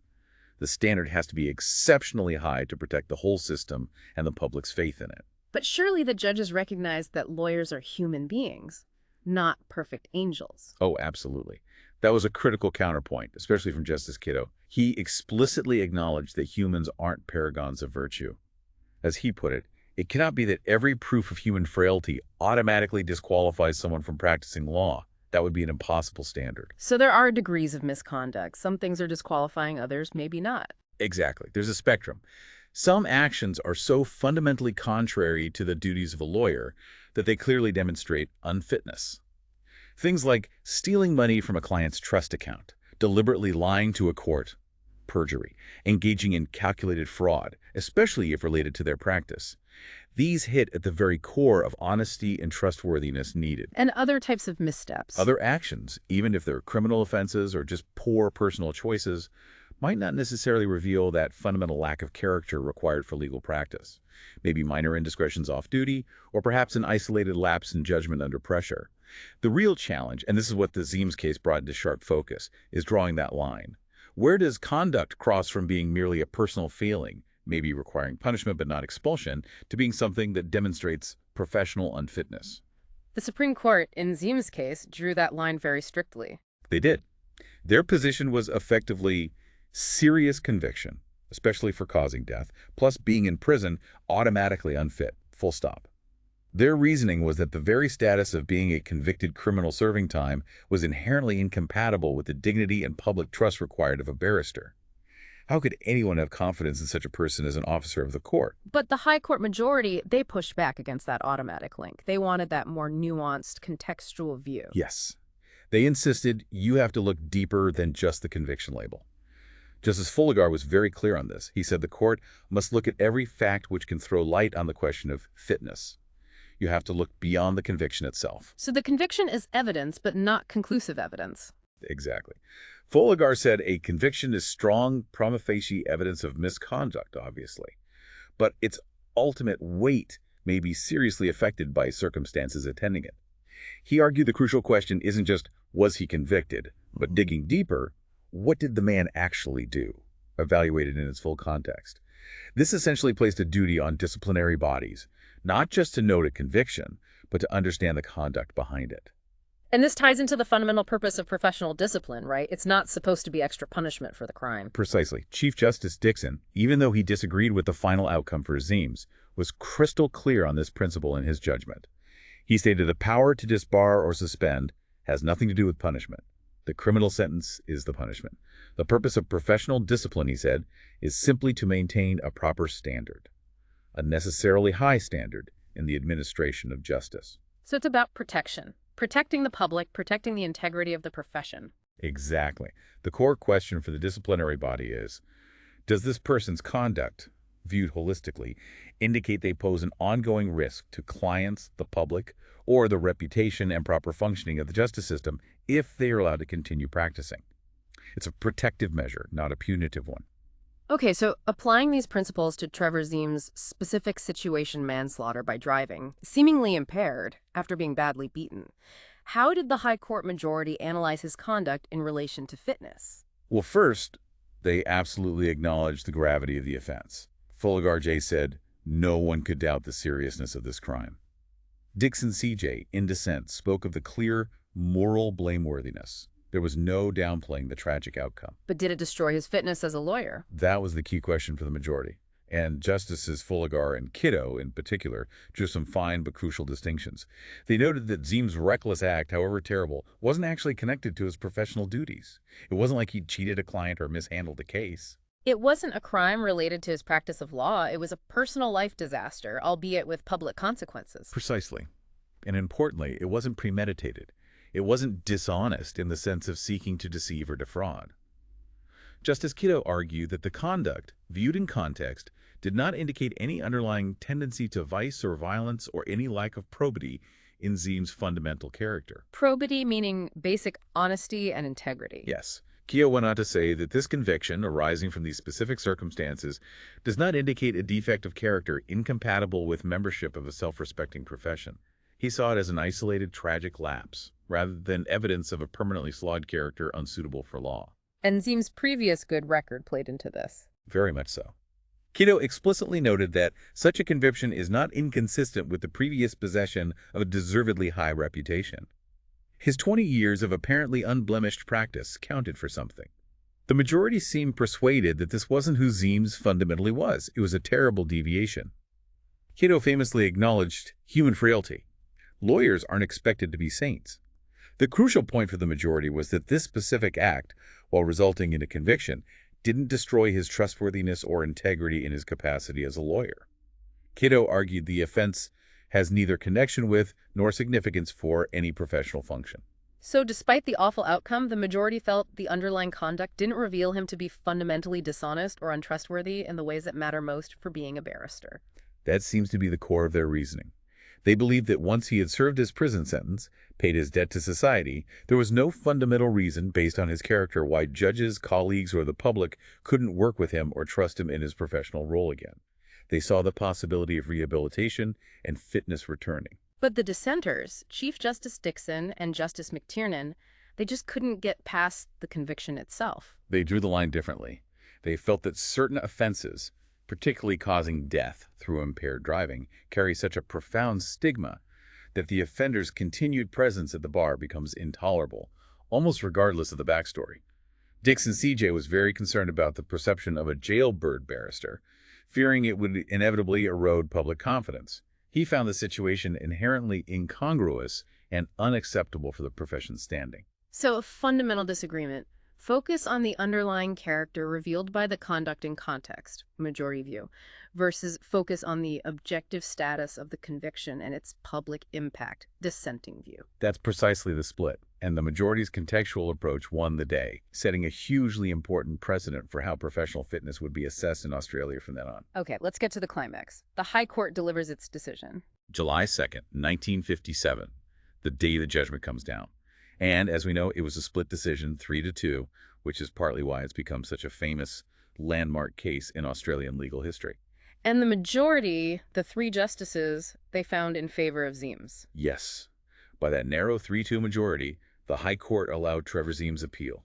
The standard has to be exceptionally high to protect the whole system and the public's faith in it. But surely the judges recognize that lawyers are human beings, not perfect angels. Oh, absolutely. That was a critical counterpoint, especially from Justice Kiddo. He explicitly acknowledged that humans aren't paragons of virtue. As he put it, it cannot be that every proof of human frailty automatically disqualifies someone from practicing law. That would be an impossible standard. So there are degrees of misconduct. Some things are disqualifying, others maybe not. Exactly. There's a spectrum. Some actions are so fundamentally contrary to the duties of a lawyer that they clearly demonstrate unfitness. Things like stealing money from a client's trust account, deliberately lying to a court, perjury, engaging in calculated fraud, especially if related to their practice. These hit at the very core of honesty and trustworthiness needed. And other types of missteps. Other actions, even if they're criminal offenses or just poor personal choices, might not necessarily reveal that fundamental lack of character required for legal practice. Maybe minor indiscretions off duty, or perhaps an isolated lapse in judgment under pressure. The real challenge, and this is what the Ziems case brought into sharp focus, is drawing that line. Where does conduct cross from being merely a personal failing, maybe requiring punishment but not expulsion, to being something that demonstrates professional unfitness? The Supreme Court, in Ziems' case, drew that line very strictly. They did. Their position was effectively serious conviction, especially for causing death, plus being in prison, automatically unfit, full stop. Their reasoning was that the very status of being a convicted criminal serving time was inherently incompatible with the dignity and public trust required of a barrister. How could anyone have confidence in such a person as an officer of the court? But the high court majority, they pushed back against that automatic link. They wanted that more nuanced, contextual view. Yes. They insisted you have to look deeper than just the conviction label. Justice Fulligar was very clear on this. He said the court must look at every fact which can throw light on the question of fitness. You have to look beyond the conviction itself. So the conviction is evidence, but not conclusive evidence. Exactly. Fulligar said a conviction is strong prima facie evidence of misconduct, obviously, but its ultimate weight may be seriously affected by circumstances attending it. He argued the crucial question isn't just, was he convicted, but digging deeper, what did the man actually do, evaluated in its full context? This essentially placed a duty on disciplinary bodies, not just to note a conviction, but to understand the conduct behind it. And this ties into the fundamental purpose of professional discipline, right? It's not supposed to be extra punishment for the crime. Precisely. Chief Justice Dixon, even though he disagreed with the final outcome for Ziems, was crystal clear on this principle in his judgment. He stated the power to disbar or suspend has nothing to do with punishment. The criminal sentence is the punishment. The purpose of professional discipline, he said, is simply to maintain a proper standard, a necessarily high standard in the administration of justice. So it's about protection. Protecting the public, protecting the integrity of the profession. Exactly. The core question for the disciplinary body is, does this person's conduct, viewed holistically, indicate they pose an ongoing risk to clients, the public, or the reputation and proper functioning of the justice system if they are allowed to continue practicing? It's a protective measure, not a punitive one. Okay, so applying these principles to Trevor Ziems' specific situation manslaughter by driving, seemingly impaired after being badly beaten, how did the high court majority analyze his conduct in relation to fitness? Well, first, they absolutely acknowledged the gravity of the offense. Fulligar J. said, "No one could doubt the seriousness of this crime." Dixon C.J., in dissent, spoke of the clear moral blameworthiness. There was no downplaying the tragic outcome. But did it destroy his fitness as a lawyer? That was the key question for the majority. And Justices Fulligar and Kiddo, in particular, drew some fine but crucial distinctions. They noted that Ziems' reckless act, however terrible, wasn't actually connected to his professional duties. It wasn't like he'd cheated a client or mishandled a case. It wasn't a crime related to his practice of law. It was a personal life disaster, albeit with public consequences. Precisely. And importantly, it wasn't premeditated. It wasn't dishonest in the sense of seeking to deceive or defraud. Justice Kiddo argued that the conduct, viewed in context, did not indicate any underlying tendency to vice or violence or any lack of probity in Ziems' fundamental character. Probity meaning basic honesty and integrity. Yes. Kiddo went on to say that this conviction, arising from these specific circumstances, does not indicate a defect of character incompatible with membership of a self-respecting profession. He saw it as an isolated, tragic lapse, rather than evidence of a permanently flawed character unsuitable for law. And Ziems' previous good record played into this. Very much so. Kiddo explicitly noted that such a conviction is not inconsistent with the previous possession of a deservedly high reputation. His 20 years of apparently unblemished practice counted for something. The majority seemed persuaded that this wasn't who Ziems fundamentally was. It was a terrible deviation. Kiddo famously acknowledged human frailty. Lawyers aren't expected to be saints. The crucial point for the majority was that this specific act, while resulting in a conviction, didn't destroy his trustworthiness or integrity in his capacity as a lawyer. Kiddo argued the offense has neither connection with nor significance for any professional function. So despite the awful outcome, the majority felt the underlying conduct didn't reveal him to be fundamentally dishonest or untrustworthy in the ways that matter most for being a barrister. That seems to be the core of their reasoning. They believed that once he had served his prison sentence, paid his debt to society, there was no fundamental reason based on his character why judges, colleagues, or the public couldn't work with him or trust him in his professional role again. They saw the possibility of rehabilitation and fitness returning. But the dissenters, Chief Justice Dixon and Justice McTiernan, they just couldn't get past the conviction itself. They drew the line differently. They felt that certain offenses, particularly causing death through impaired driving, carry such a profound stigma that the offender's continued presence at the bar becomes intolerable, almost regardless of the backstory. Dixon C.J. was very concerned about the perception of a jailbird barrister, fearing it would inevitably erode public confidence. He found the situation inherently incongruous and unacceptable for the profession's standing. So a fundamental disagreement. Focus on the underlying character revealed by the conduct in context, majority view, versus focus on the objective status of the conviction and its public impact, dissenting view. That's precisely the split, and the majority's contextual approach won the day, setting a hugely important precedent for how professional fitness would be assessed in Australia from then on. Okay, let's get to the climax. The High Court delivers its decision. July 2nd, 1957, the day the judgment comes down. And, as we know, it was a split decision, 3-2, which is partly why it's become such a famous landmark case in Australian legal history. And the majority, the 3 justices, they found in favor of Ziems. Yes. By that narrow 3-2 majority, the High Court allowed Trevor Ziems' appeal.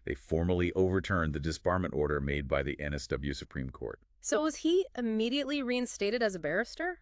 They formally overturned the disbarment order made by the NSW Supreme Court. So was he immediately reinstated as a barrister?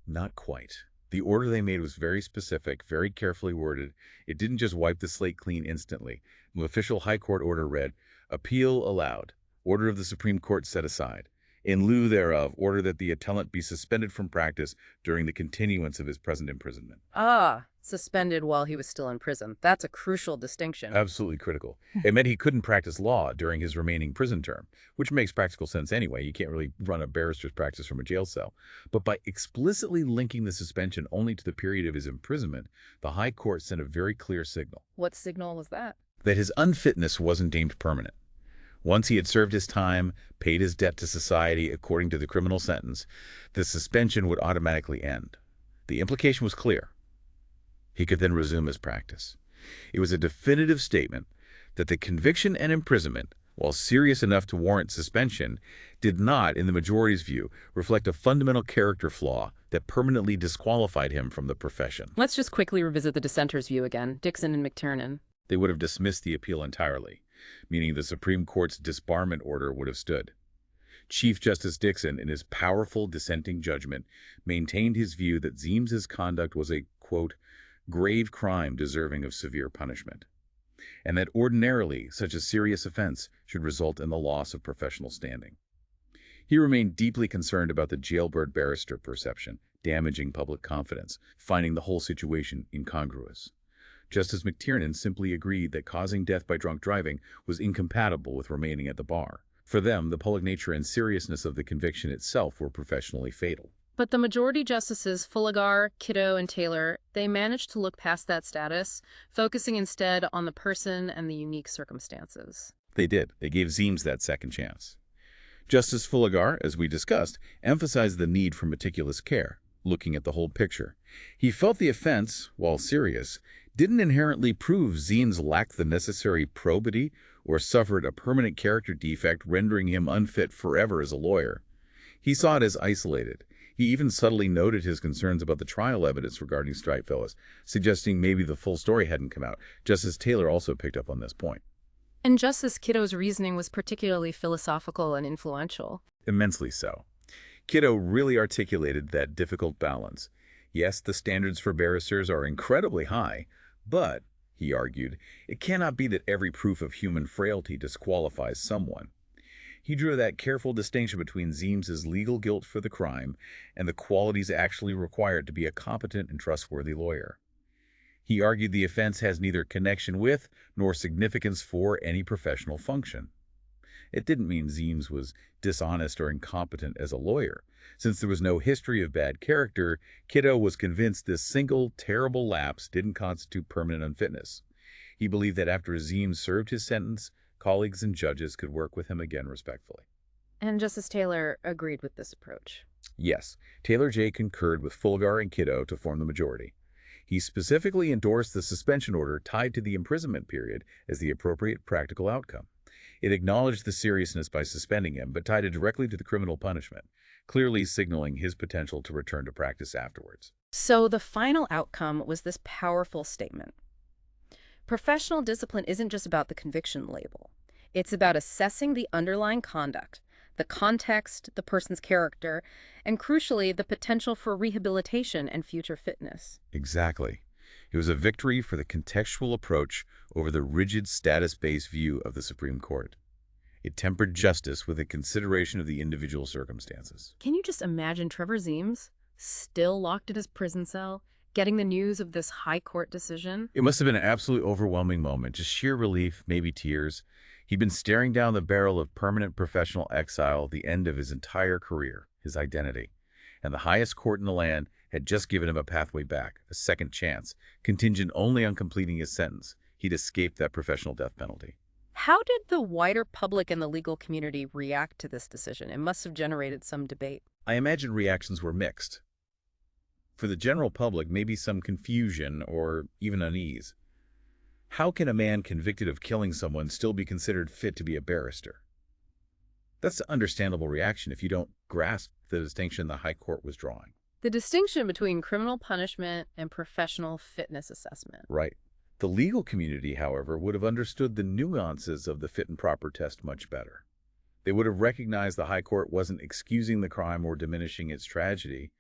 Not quite. The order they made was very specific, very carefully worded. It didn't just wipe the slate clean instantly. The official High Court order read, "Appeal allowed. Order of the Supreme Court set aside. In lieu thereof, order that the appellant be suspended from practice during the continuance of his present imprisonment." Ah, suspended while he was still in prison. That's a crucial distinction. Absolutely critical. It meant he couldn't practice law during his remaining prison term, which makes practical sense anyway. You can't really run a barrister's practice from a jail cell. But by explicitly linking the suspension only to the period of his imprisonment, the High Court sent a very clear signal. What signal was that? That his unfitness wasn't deemed permanent. Once he had served his time, paid his debt to society according to the criminal sentence, the suspension would automatically end. The implication was clear. He could then resume his practice. It was a definitive statement that the conviction and imprisonment, while serious enough to warrant suspension, did not, in the majority's view, reflect a fundamental character flaw that permanently disqualified him from the profession. Let's just quickly revisit the dissenters' view again, Dixon and McTiernan. They would have dismissed the appeal entirely. meaning the Supreme Court's disbarment order would have stood. Chief Justice Dixon, in his powerful dissenting judgment, maintained his view that Ziems's conduct was a, quote, grave crime deserving of severe punishment, and that ordinarily such a serious offense should result in the loss of professional standing. He remained deeply concerned about the jailbird barrister perception, damaging public confidence, finding the whole situation incongruous. Justice McTiernan simply agreed that causing death by drunk driving was incompatible with remaining at the bar. For them, the public nature and seriousness of the conviction itself were professionally fatal. But the majority justices, Fullagar, Kiddo, and Taylor, they managed to look past that status, focusing instead on the person and the unique circumstances. They did. They gave Ziems that second chance. Justice Fullagar, as we discussed, emphasized the need for meticulous care, looking at the whole picture. He felt the offense, while serious, didn't inherently prove Ziems lacked the necessary probity or suffered a permanent character defect rendering him unfit forever as a lawyer. He saw it as isolated. He even subtly noted his concerns about the trial evidence regarding Strikefellas, suggesting maybe the full story hadn't come out. Justice Taylor also picked up on this point. And Justice Kiddo's reasoning was particularly philosophical and influential. Immensely so. Kiddo really articulated that difficult balance. Yes, the standards for barristers are incredibly high, but, he argued, it cannot be that every proof of human frailty disqualifies someone. He drew that careful distinction between Ziems's legal guilt for the crime and the qualities actually required to be a competent and trustworthy lawyer. He argued the offense has neither connection with nor significance for any professional function. It didn't mean Ziems was dishonest or incompetent as a lawyer. Since there was no history of bad character, Kiddo was convinced this single, terrible lapse didn't constitute permanent unfitness. He believed that after Ziems served his sentence, colleagues and judges could work with him again respectfully. And Justice Taylor agreed with this approach. Yes, Taylor J. concurred with Fullagar and Kiddo to form the majority. He specifically endorsed the suspension order tied to the imprisonment period as the appropriate practical outcome. It acknowledged the seriousness by suspending him, but tied it directly to the criminal punishment, clearly signaling his potential to return to practice afterwards. So the final outcome was this powerful statement. Professional discipline isn't just about the conviction label. It's about assessing the underlying conduct, the context, the person's character, and crucially, the potential for rehabilitation and future fitness. Exactly. It was a victory for the contextual approach over the rigid status-based view of the Supreme Court. It tempered justice with a consideration of the individual circumstances. Can you just imagine Trevor Ziems, still locked in his prison cell, getting the news of this high court decision? It must have been an absolutely overwhelming moment, just sheer relief, maybe tears. He'd been staring down the barrel of permanent professional exile, the end of his entire career, his identity. And the highest court in the land had just given him a pathway back, a second chance, contingent only on completing his sentence. He'd escaped that professional death penalty. How did the wider public and the legal community react to this decision? It must have generated some debate. I imagine reactions were mixed. For the general public, maybe some confusion or even unease. How can a man convicted of killing someone still be considered fit to be a barrister? That's an understandable reaction if you don't grasp the distinction the High Court was drawing. The distinction between criminal punishment and professional fitness assessment. Right. The legal community, however, would have understood the nuances of the fit and proper test much better. They would have recognized the High Court wasn't excusing the crime or diminishing its tragedy.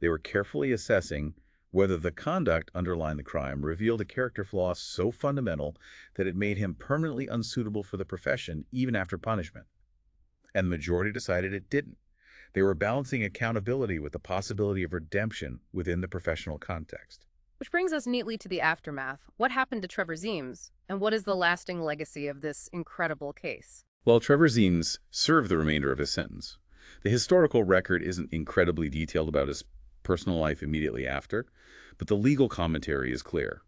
They were carefully assessing whether the conduct underlying the crime revealed a character flaw so fundamental that it made him permanently unsuitable for the profession even after punishment. And the majority decided it didn't. They were balancing accountability with the possibility of redemption within the professional context. Which brings us neatly to the aftermath. What happened to Trevor Ziems, and what is the lasting legacy of this incredible case? Well, Trevor Ziems served the remainder of his sentence. The historical record isn't incredibly detailed about his personal life immediately after, but the legal commentary is clear.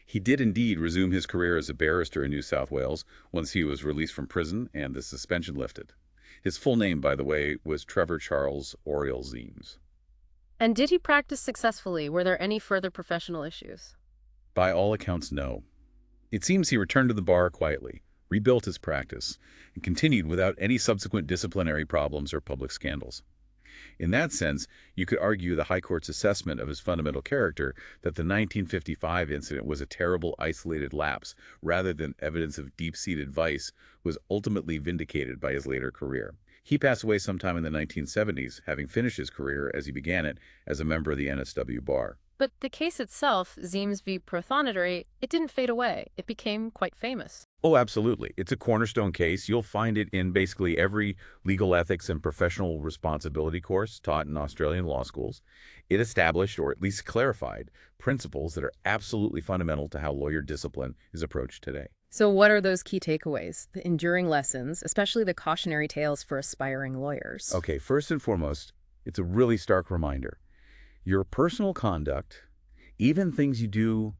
He did indeed resume his career as a barrister in New South Wales once he was released from prison and the suspension lifted. His full name, by the way, was Trevor Charles Oriel Ziems. And did he practice successfully? Were there any further professional issues? By all accounts, no. It seems he returned to the bar quietly, rebuilt his practice, and continued without any subsequent disciplinary problems or public scandals. In that sense, you could argue the High Court's assessment of his fundamental character that the 1955 incident was a terrible isolated lapse rather than evidence of deep-seated vice was ultimately vindicated by his later career. He passed away sometime in the 1970s, having finished his career as he began it as a member of the NSW bar. But the case itself, Ziems v. Prothonotary, it didn't fade away. It became quite famous. Oh, absolutely. It's a cornerstone case. You'll find it in basically every legal ethics and professional responsibility course taught in Australian law schools. It established, or at least clarified, principles that are absolutely fundamental to how lawyer discipline is approached today. So what are those key takeaways, the enduring lessons, especially the cautionary tales for aspiring lawyers? Okay, first and foremost, it's a really stark reminder. Your personal conduct, even things you do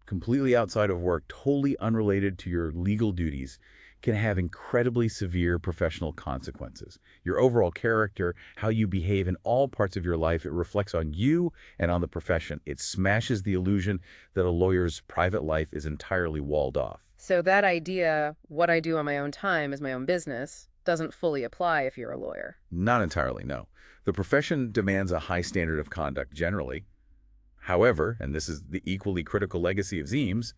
completely outside of work, totally unrelated to your legal duties, can have incredibly severe professional consequences. Your overall character, how you behave in all parts of your life, it reflects on you and on the profession. It smashes the illusion that a lawyer's private life is entirely walled off. So that idea, what I do on my own time is my own business, doesn't fully apply if you're a lawyer. Not entirely, no. The profession demands a high standard of conduct generally. However, and this is the equally critical legacy of Ziems,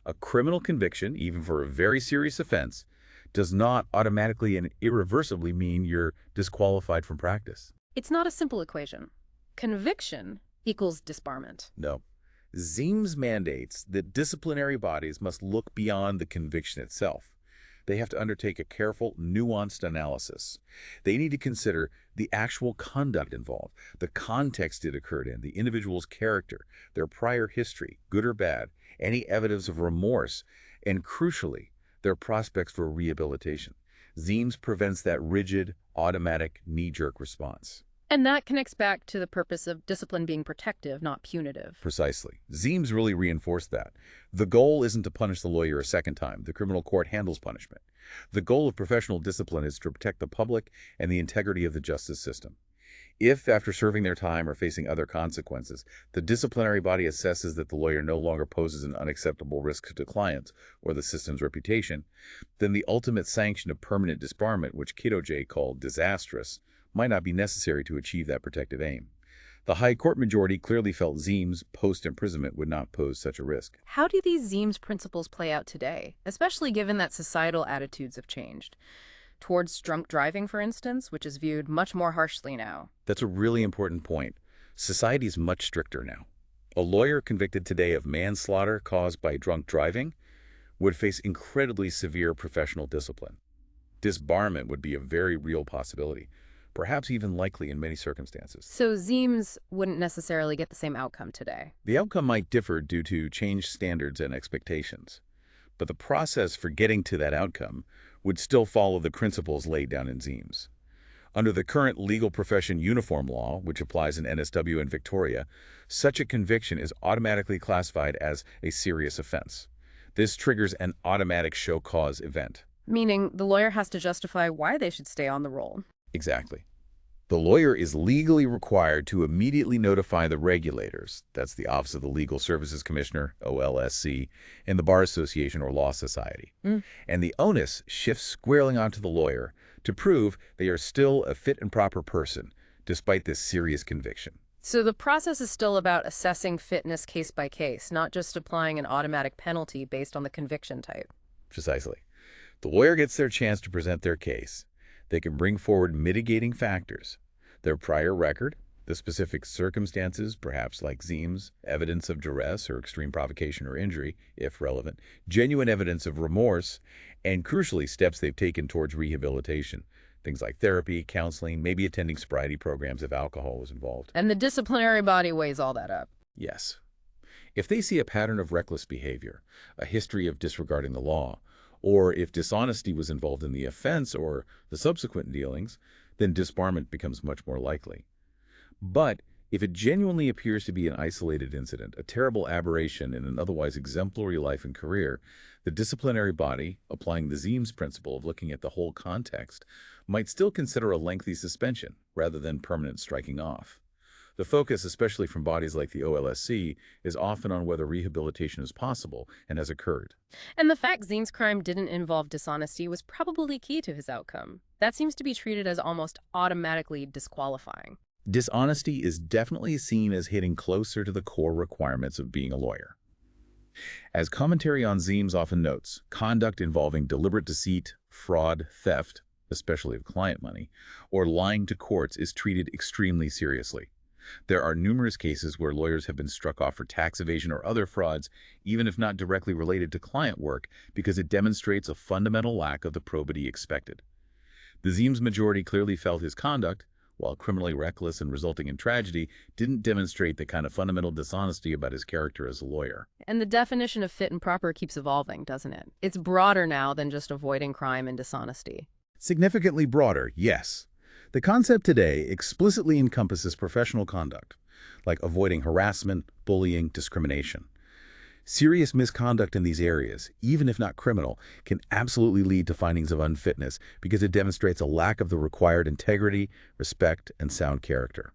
a criminal conviction, even for a very serious offense, does not automatically and irreversibly mean you're disqualified from practice. It's not a simple equation. Conviction equals disbarment. No. Ziems mandates that disciplinary bodies must look beyond the conviction itself. They have to undertake a careful, nuanced analysis. They need to consider the actual conduct involved, the context it occurred in, the individual's character, their prior history, good or bad, any evidence of remorse, and crucially, their prospects for rehabilitation. Ziems prevents that rigid, automatic, knee-jerk response. And that connects back to the purpose of discipline being protective, not punitive. Precisely. Ziems really reinforced that. The goal isn't to punish the lawyer a second time. The criminal court handles punishment. The goal of professional discipline is to protect the public and the integrity of the justice system. If, after serving their time or facing other consequences, the disciplinary body assesses that the lawyer no longer poses an unacceptable risk to clients or the system's reputation, then the ultimate sanction of permanent disbarment, which Kiddo J called disastrous, might not be necessary to achieve that protective aim. The High Court majority clearly felt Ziems' post-imprisonment would not pose such a risk. How do these Ziems principles play out today, especially given that societal attitudes have changed? Towards drunk driving, for instance, which is viewed much more harshly now. That's a really important point. Society is much stricter now. A lawyer convicted today of manslaughter caused by drunk driving would face incredibly severe professional discipline. Disbarment would be a very real possibility, perhaps even likely in many circumstances. So Ziems wouldn't necessarily get the same outcome today. The outcome might differ due to changed standards and expectations, but the process for getting to that outcome would still follow the principles laid down in Ziems. Under the current legal profession uniform law, which applies in NSW and Victoria, such a conviction is automatically classified as a serious offense. This triggers an automatic show cause event. Meaning the lawyer has to justify why they should stay on the roll. Exactly. The lawyer is legally required to immediately notify the regulators, that's the Office of the Legal Services Commissioner, OLSC, and the Bar Association or Law Society. And the onus shifts squarely onto the lawyer to prove they are still a fit and proper person, despite this serious conviction. So the process is still about assessing fitness case by case, not just applying an automatic penalty based on the conviction type. Precisely. The lawyer gets their chance to present their case. They can bring forward mitigating factors, their prior record, the specific circumstances, perhaps like Ziems, evidence of duress or extreme provocation or injury, if relevant, genuine evidence of remorse, and crucially, steps they've taken towards rehabilitation. Things like therapy, counseling, maybe attending sobriety programs if alcohol was involved. And the disciplinary body weighs all that up. Yes. If they see a pattern of reckless behavior, a history of disregarding the law, or if dishonesty was involved in the offense or the subsequent dealings, then disbarment becomes much more likely. But if it genuinely appears to be an isolated incident, a terrible aberration in an otherwise exemplary life and career, the disciplinary body, applying the Ziems principle of looking at the whole context, might still consider a lengthy suspension rather than permanent striking off. The focus, especially from bodies like the OLSC, is often on whether rehabilitation is possible and has occurred. And the fact Ziems' crime didn't involve dishonesty was probably key to his outcome. That seems to be treated as almost automatically disqualifying. Dishonesty is definitely seen as hitting closer to the core requirements of being a lawyer. As commentary on Ziems often notes, conduct involving deliberate deceit, fraud, theft, especially of client money, or lying to courts is treated extremely seriously. There are numerous cases where lawyers have been struck off for tax evasion or other frauds, even if not directly related to client work, because it demonstrates a fundamental lack of the probity expected. The Ziems majority clearly felt his conduct, while criminally reckless and resulting in tragedy, didn't demonstrate the kind of fundamental dishonesty about his character as a lawyer. And the definition of fit and proper keeps evolving, doesn't it? It's broader now than just avoiding crime and dishonesty. Significantly broader, yes. The concept today explicitly encompasses professional conduct, like avoiding harassment, bullying, discrimination. Serious misconduct in these areas, even if not criminal, can absolutely lead to findings of unfitness because it demonstrates a lack of the required integrity, respect, and sound character.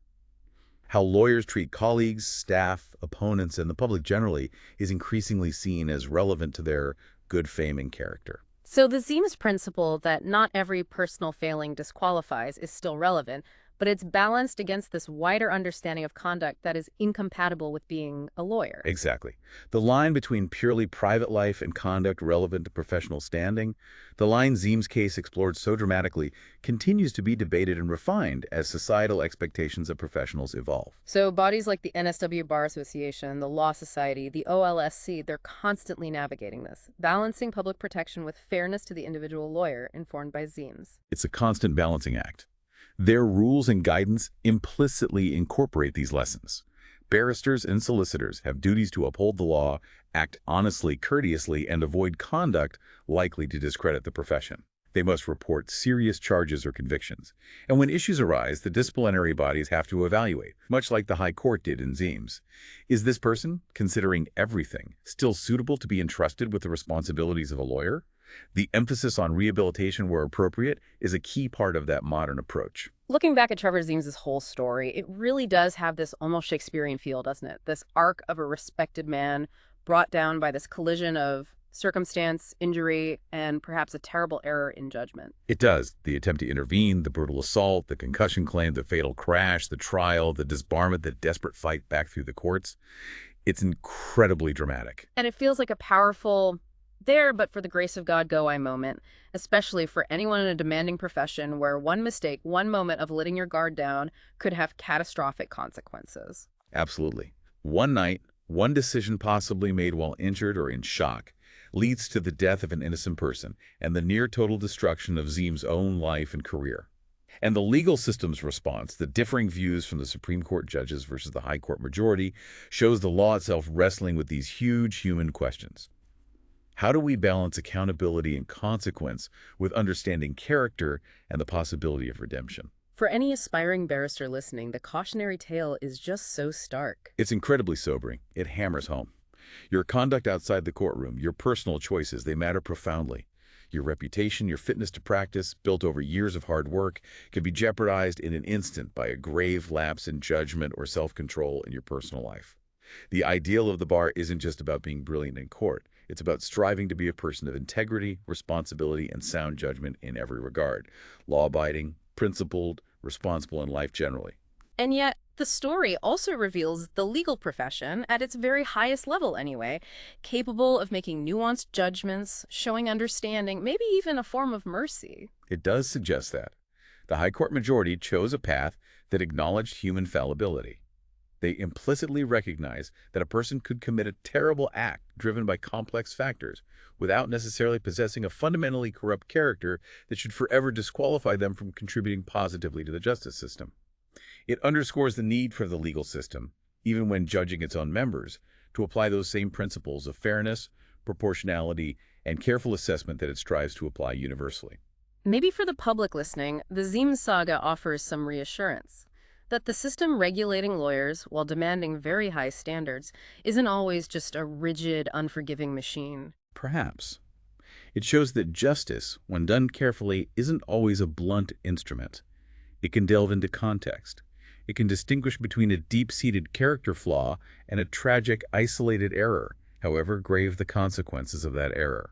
How lawyers treat colleagues, staff, opponents, and the public generally is increasingly seen as relevant to their good fame and character. So the Ziems principle that not every personal failing disqualifies is still relevant, but it's balanced against this wider understanding of conduct that is incompatible with being a lawyer. Exactly. The line between purely private life and conduct relevant to professional standing, the line Ziems' case explored so dramatically, continues to be debated and refined as societal expectations of professionals evolve. So bodies like the NSW Bar Association, the Law Society, the OLSC, they're constantly navigating this, balancing public protection with fairness to the individual lawyer, informed by Ziems. It's a constant balancing act. Their rules and guidance implicitly incorporate these lessons. Barristers and solicitors have duties to uphold the law, act honestly, courteously, and avoid conduct likely to discredit the profession. They must report serious charges or convictions. And when issues arise, the disciplinary bodies have to evaluate, much like the High Court did in Ziems. Is this person, considering everything, still suitable to be entrusted with the responsibilities of a lawyer? The emphasis on rehabilitation where appropriate is a key part of that modern approach. Looking back at Trevor Ziems' whole story, it really does have this almost Shakespearean feel, doesn't it? This arc of a respected man brought down by this collision of circumstance, injury, and perhaps a terrible error in judgment. It does. The attempt to intervene, the brutal assault, the concussion claim, the fatal crash, the trial, the disbarment, the desperate fight back through the courts. It's incredibly dramatic. And it feels like a powerful there, but for the grace of God go I moment, especially for anyone in a demanding profession where one mistake, one moment of letting your guard down could have catastrophic consequences. Absolutely. One night, one decision possibly made while injured or in shock leads to the death of an innocent person and the near total destruction of Ziems' own life and career. And the legal system's response, the differing views from the Supreme Court judges versus the High Court majority, shows the law itself wrestling with these huge human questions. How do we balance accountability and consequence with understanding character and the possibility of redemption? For any aspiring barrister listening, the cautionary tale is just so stark. It's incredibly sobering. It hammers home. Your conduct outside the courtroom, your personal choices, they matter profoundly. Your reputation, your fitness to practice, built over years of hard work, can be jeopardized in an instant by a grave lapse in judgment or self-control in your personal life. The ideal of the bar isn't just about being brilliant in court. It's about striving to be a person of integrity, responsibility, and sound judgment in every regard. Law-abiding, principled, responsible in life generally. And yet, the story also reveals the legal profession, at its very highest level anyway, capable of making nuanced judgments, showing understanding, maybe even a form of mercy. It does suggest that. The High Court majority chose a path that acknowledged human fallibility. They implicitly recognize that a person could commit a terrible act driven by complex factors without necessarily possessing a fundamentally corrupt character that should forever disqualify them from contributing positively to the justice system. It underscores the need for the legal system, even when judging its own members, to apply those same principles of fairness, proportionality, and careful assessment that it strives to apply universally. Maybe for the public listening, the Ziems saga offers some reassurance that the system regulating lawyers while demanding very high standards isn't always just a rigid, unforgiving machine. Perhaps. It shows that justice, when done carefully, isn't always a blunt instrument. It can delve into context, It can distinguish between a deep-seated character flaw and a tragic, isolated error, however grave the consequences of that error.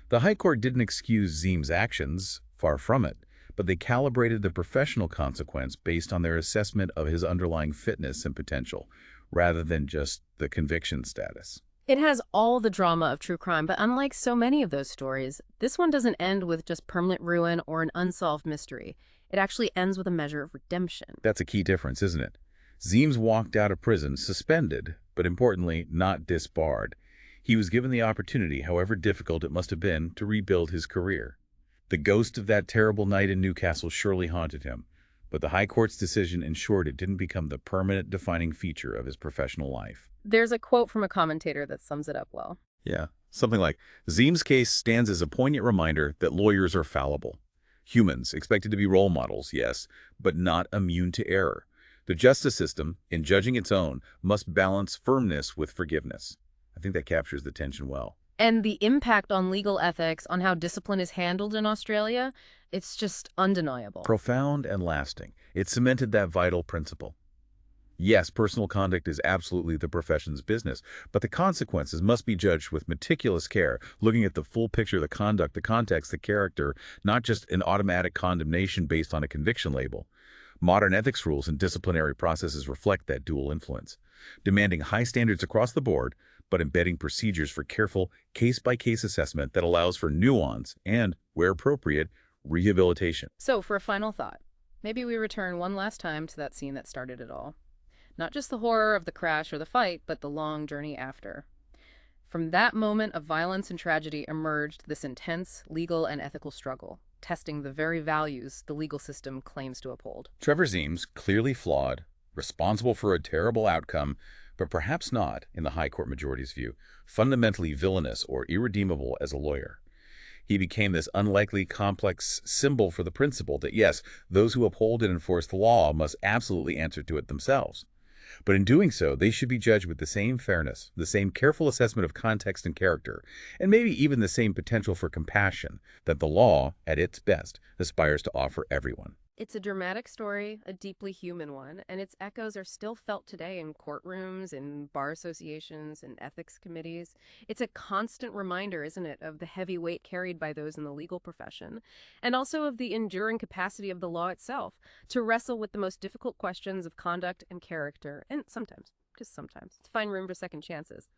The High Court didn't excuse Ziems' actions, far from it, but they calibrated the professional consequence based on their assessment of his underlying fitness and potential, rather than just the conviction status. It has all the drama of true crime, but unlike so many of those stories, this one doesn't end with just permanent ruin or an unsolved mystery. It actually ends with a measure of redemption. That's a key difference, isn't it? Ziems walked out of prison suspended, but importantly, not disbarred. He was given the opportunity, however difficult it must have been, to rebuild his career. The ghost of that terrible night in Newcastle surely haunted him, but the High Court's decision ensured it didn't become the permanent defining feature of his professional life. There's a quote from a commentator that sums it up well. Yeah, something like, Ziems' case stands as a poignant reminder that lawyers are fallible. Humans, expected to be role models, yes, but not immune to error. The justice system, in judging its own, must balance firmness with forgiveness. I think that captures the tension well. And the impact on legal ethics, on how discipline is handled in Australia, it's just undeniable. Profound and lasting. It cemented that vital principle. Yes, personal conduct is absolutely the profession's business, but the consequences must be judged with meticulous care, looking at the full picture, the conduct, the context, the character, not just an automatic condemnation based on a conviction label. Modern ethics rules and disciplinary processes reflect that dual influence, demanding high standards across the board, but embedding procedures for careful, case-by-case assessment that allows for nuance and, where appropriate, rehabilitation. So, for a final thought, maybe we return one last time to that scene that started it all. Not just the horror of the crash or the fight, but the long journey after. From that moment of violence and tragedy emerged this intense legal and ethical struggle, testing the very values the legal system claims to uphold. Trevor Ziems, clearly flawed, responsible for a terrible outcome, but perhaps not, in the High Court majority's view, fundamentally villainous or irredeemable as a lawyer. He became this unlikely, complex symbol for the principle that, yes, those who uphold and enforce the law must absolutely answer to it themselves. But in doing so, they should be judged with the same fairness, the same careful assessment of context and character, and maybe even the same potential for compassion that the law, at its best, aspires to offer everyone. It's a dramatic story, a deeply human one, and its echoes are still felt today in courtrooms, in bar associations, and ethics committees. It's a constant reminder, isn't it, of the heavy weight carried by those in the legal profession, and also of the enduring capacity of the law itself to wrestle with the most difficult questions of conduct and character, and sometimes, just sometimes, to find room for second chances.